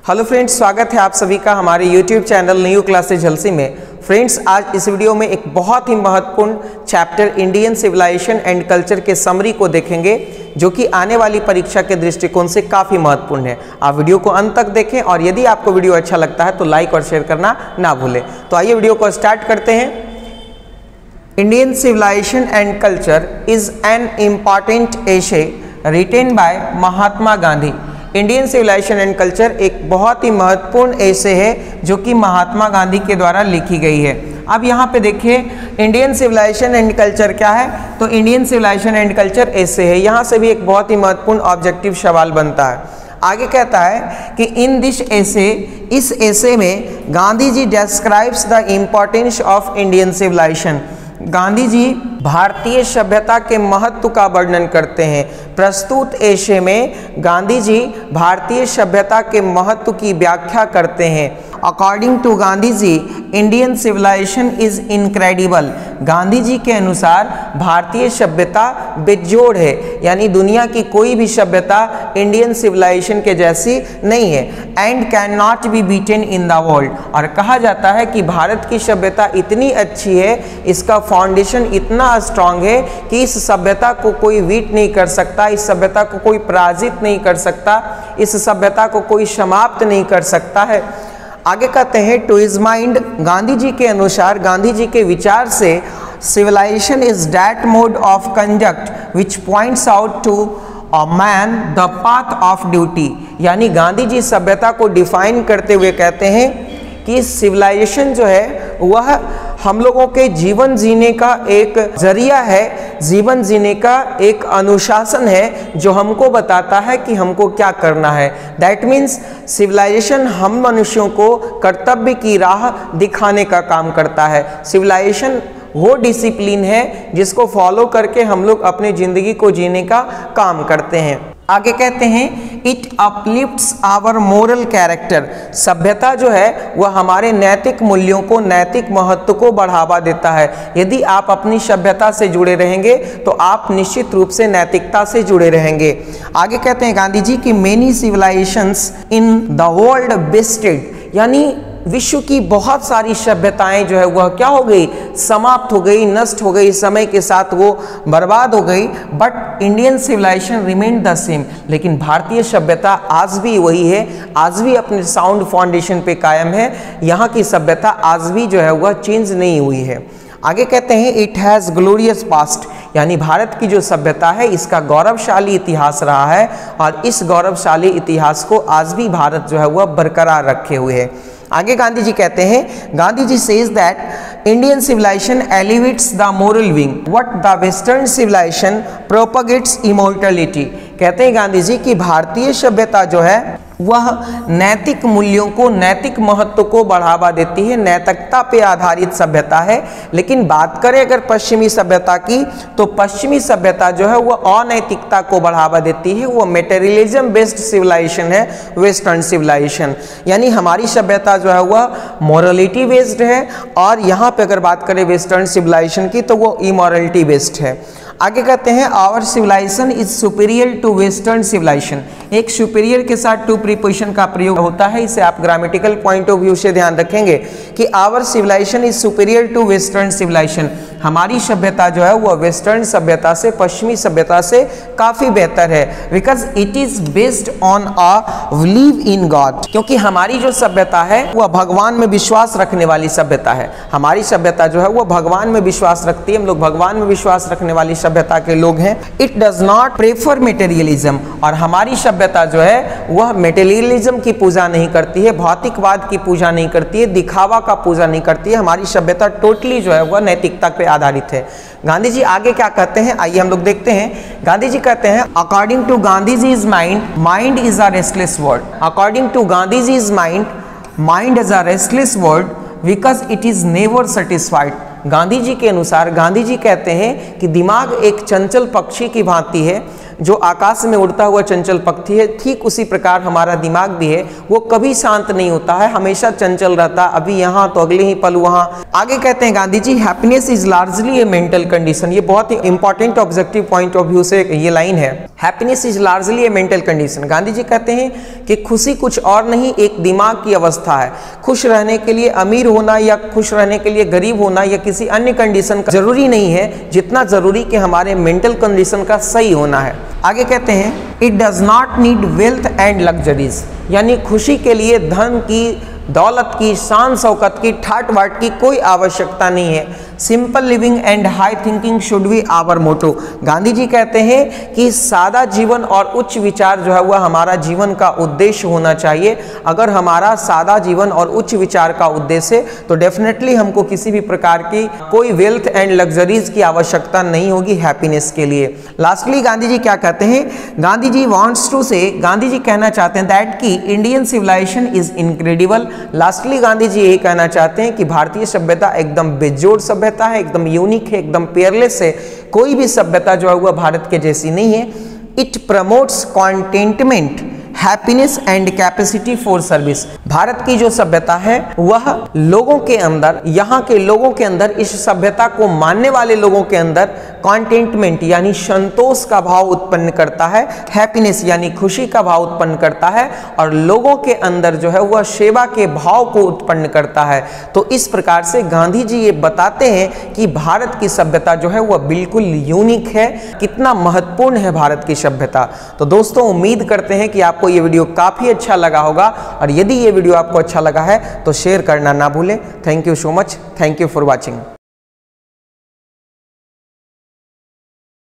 Hello friends, स्वागत है आप सभी का हमारे YouTube चैनल न्यू क्लासेज झलसी में। फ्रेंड्स, आज इस वीडियो में एक बहुत ही महत्वपूर्ण chapter Indian civilization and culture के समरी को देखेंगे, जो कि आने वाली परीक्षा के दृष्टिकोण से काफ़ी महत्वपूर्ण है। आप वीडियो को अंत तक देखें और यदि आपको वीडियो अच्छा लगता है तो लाइक और शेयर करना ना भूलें। तो आइए वीडियो को स्टार्ट करते हैं। Indian civilization and culture is an important essay written by Mahatma Gandhi. Indian civilization and culture एक बहुत ही महत्वपूर्ण एसे है जो कि महात्मा गांधी के द्वारा लिखी गई है। अब यहाँ पे देखिए, इंडियन सिविलाइजेशन एंड कल्चर क्या है, तो इंडियन सिविलाइजेशन एंड कल्चर एसे है। यहाँ से भी एक बहुत ही महत्वपूर्ण ऑब्जेक्टिव सवाल बनता है। आगे कहता है कि इन दिस एसे, इस एसे में Gandhi ji describes the importance of Indian civilization. Gandhi ji भारतीय सभ्यता के महत्व का वर्णन करते हैं। प्रस्तुत एशे में गांधी जी भारतीय सभ्यता के महत्व की व्याख्या करते हैं। According to Gandhi ji, Indian civilization is incredible. Gandhi ji के अनुसार भारतीय सभ्यता बेजोड़ है, यानी दुनिया की कोई भी सभ्यता इंडियन सिविलाइजेशन के जैसी नहीं है। And can not be beaten in the world. और कहा जाता है कि भारत की सभ्यता इतनी अच्छी है, इसका फाउंडेशन इतना स्ट्रांग है कि इस सभ्यता को कोई बीट नहीं कर सकता, इस सभ्यता को कोई पराजित नहीं कर सकता, इस सभ्यता को कोई समाप्त नहीं कर सकता है। आगे कहते हैं, to his mind, Gandhi ji के अनुसार, गांधी जी के विचार से, civilization is that mode of conduct which points out to a man the path of duty. यानी गांधी जी सभ्यता को डिफाइन करते हुए कहते हैं कि सिविलाइजेशन जो है वह हम लोगों के जीवन जीने का एक जरिया है, जीवन जीने का एक अनुशासन है जो हमको बताता है कि हमको क्या करना है। दैट मीन्स सिविलाइजेशन हम मनुष्यों को कर्तव्य की राह दिखाने का काम करता है। सिविलाइजेशन वो डिसिप्लिन है जिसको फॉलो करके हम लोग अपनी जिंदगी को जीने का काम करते हैं। आगे कहते हैं, it uplifts our moral character. सभ्यता जो है वह हमारे नैतिक मूल्यों को, नैतिक महत्व को बढ़ावा देता है। यदि आप अपनी सभ्यता से जुड़े रहेंगे तो आप निश्चित रूप से नैतिकता से जुड़े रहेंगे। आगे कहते हैं गांधी जी की many civilizations in the world wasted, यानी विश्व की बहुत सारी सभ्यताएं जो है वह क्या हो गई, समाप्त हो गई, नष्ट हो गई, समय के साथ वो बर्बाद हो गई। But Indian civilization remain the same. लेकिन भारतीय सभ्यता आज भी वही है, आज भी अपने साउंड फाउंडेशन पे कायम है। यहाँ की सभ्यता आज भी जो है वह चेंज नहीं हुई है। आगे कहते हैं, इट हैज़ ग्लोरियस पास्ट, यानी भारत की जो सभ्यता है इसका गौरवशाली इतिहास रहा है और इस गौरवशाली इतिहास को आज भी भारत जो है वह बरकरार रखे हुए है। आगे गांधी जी कहते हैं, Gandhi ji says that Indian civilization elevates the moral wing what the western civilization propagates immortality. कहते हैं गांधी जी कि भारतीय सभ्यता जो है वह नैतिक मूल्यों को, नैतिक महत्व को बढ़ावा देती है, नैतिकता पे आधारित सभ्यता है। लेकिन बात करें अगर पश्चिमी सभ्यता की, तो पश्चिमी सभ्यता जो है वह अनैतिकता को बढ़ावा देती है। वो मेटेरियलिज्म बेस्ड सिविलाइजेशन है वेस्टर्न सिविलाइजेशन। यानी हमारी सभ्यता जो है वह मॉरलिटी बेस्ड है और यहाँ पे अगर बात करें वेस्टर्न सिविलाइजेशन की तो वो इमोरलिटी बेस्ड है। आगे कहते हैं, our civilization is superior to western civilization. एक सुपीरियर के साथ टू प्रीपोजिशन का प्रयोग होता है, इसे आप ग्रामेटिकल पॉइंट ऑफ व्यू से ध्यान रखेंगे कि our civilization is superior to western civilization. हमारी सभ्यता जो है वह वेस्टर्न सभ्यता से, पश्चिमी सभ्यता से काफ़ी बेहतर है। Because it is based on a believe in God, क्योंकि हमारी जो सभ्यता है वह भगवान में विश्वास रखने वाली सभ्यता है। हमारी सभ्यता जो है वह भगवान में विश्वास रखती है, हम लोग भगवान में विश्वास रखने वाली सभ्यता के लोग हैं। It does not prefer materialism, और हमारी सभ्यता जो है वह मेटेरियलिज्म की पूजा नहीं करती है, भौतिकवाद की पूजा नहीं करती है, दिखावा का पूजा नहीं करती है। हमारी सभ्यता टोटली जो है वह नैतिकता पे आधारित है। गांधी जी आगे क्या कहते हैं, आइए हम लोग देखते हैं। गांधी जी कहते हैं, according to Gandhi ji is mind, mind is a restless word. According to Gandhi ji is mind, mind is a restless word because it is never satisfied. Gandhi ji के अनुसार, गांधी जी कहते हैं कि दिमाग एक चंचल पक्षी की भांति है जो आकाश में उड़ता हुआ चंचल पक्षी है, ठीक उसी प्रकार हमारा दिमाग भी है, वो कभी शांत नहीं होता है, हमेशा चंचल रहता, अभी यहाँ तो अगले ही पल वहाँ। आगे कहते हैं Gandhi ji, happiness is largely a mental condition. ये बहुत ही important objective point of view से ये लाइन है, happiness is largely a mental condition. Gandhi ji कहते हैं कि खुशी कुछ और नहीं, एक दिमाग की अवस्था है। खुश रहने के लिए अमीर होना या खुश रहने के लिए गरीब होना या किसी अन्य कंडीशन का जरूरी नहीं है, जितना जरूरी कि हमारे मेंटल कंडीशन का सही होना है। आगे कहते हैं, it does not need wealth and luxuries, यानी खुशी के लिए धन की, दौलत की, शान शौकत की, ठाट बाट की कोई आवश्यकता नहीं है। Simple living and high thinking should be our motto. Gandhi ji कहते हैं कि सादा जीवन और उच्च विचार जो है वह हमारा जीवन का उद्देश्य होना चाहिए। अगर हमारा सादा जीवन और उच्च विचार का उद्देश्य है तो डेफिनेटली हमको किसी भी प्रकार की कोई वेल्थ एंड लग्जरीज की आवश्यकता नहीं होगी हैप्पीनेस के लिए। लास्टली गांधी जी क्या कहते हैं, गांधी जी वांट्स टू से, गांधी जी कहना चाहते हैं दैट की Indian civilization is incredible. Lastly Gandhi ji यही कहना चाहते हैं कि भारतीय सभ्यता एकदम बेजोड़ सभ्यता है, एकदम यूनिक है, एकदम पेयरलेस है। कोई भी सभ्यता जो है वह भारत के जैसी नहीं है। It promotes contentment, happiness and capacity for service. Bharat की जो सभ्यता है वह लोगों के अंदर, यहाँ के लोगों के अंदर, इस सभ्यता को मानने वाले लोगों के अंदर कॉन्टेंटमेंट यानी संतोष का भाव उत्पन्न करता है, हैप्पीनेस यानी खुशी का भाव उत्पन्न करता है, और लोगों के अंदर जो है वह सेवा के भाव को उत्पन्न करता है। तो इस प्रकार से गांधी जी ये बताते हैं कि भारत की सभ्यता जो है वह बिल्कुल यूनिक है, कितना महत्वपूर्ण है भारत की सभ्यता। तो दोस्तों उम्मीद करते हैं कि आपको ये वीडियो काफी अच्छा लगा होगा, और यदि ये वीडियो आपको अच्छा लगा है तो शेयर करना ना भूलें। Thank you so much, thank you for watching.